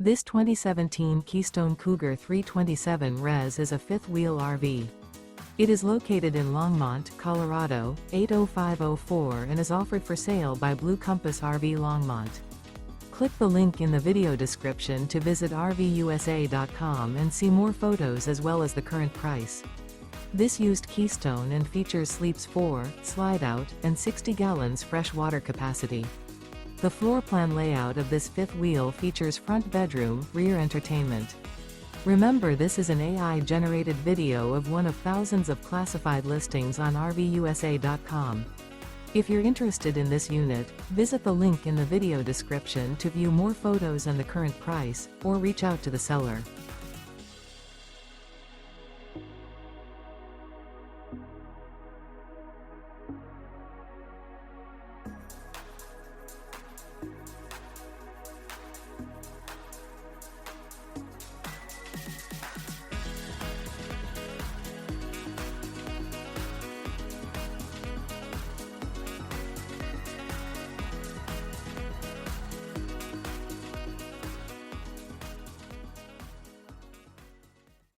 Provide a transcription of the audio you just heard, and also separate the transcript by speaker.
Speaker 1: This 2017 Keystone Cougar 327 Res is a fifth-wheel RV. It is located in Longmont, Colorado, 80504 and is offered for sale by Blue Compass RV Longmont. Click the link in the video description to visit RVUSA.com and see more photos as well as the current price. This used Keystone and features sleeps 4, Slideout, and 60 gallons fresh water capacity. The floor plan layout of this fifth wheel features front bedroom, rear entertainment. Remember, this is an AI-generated video of one of thousands of classified listings on RVUSA.com. If you're interested in this unit, visit the link in the video description to view more photos and the current price, or reach out to the seller.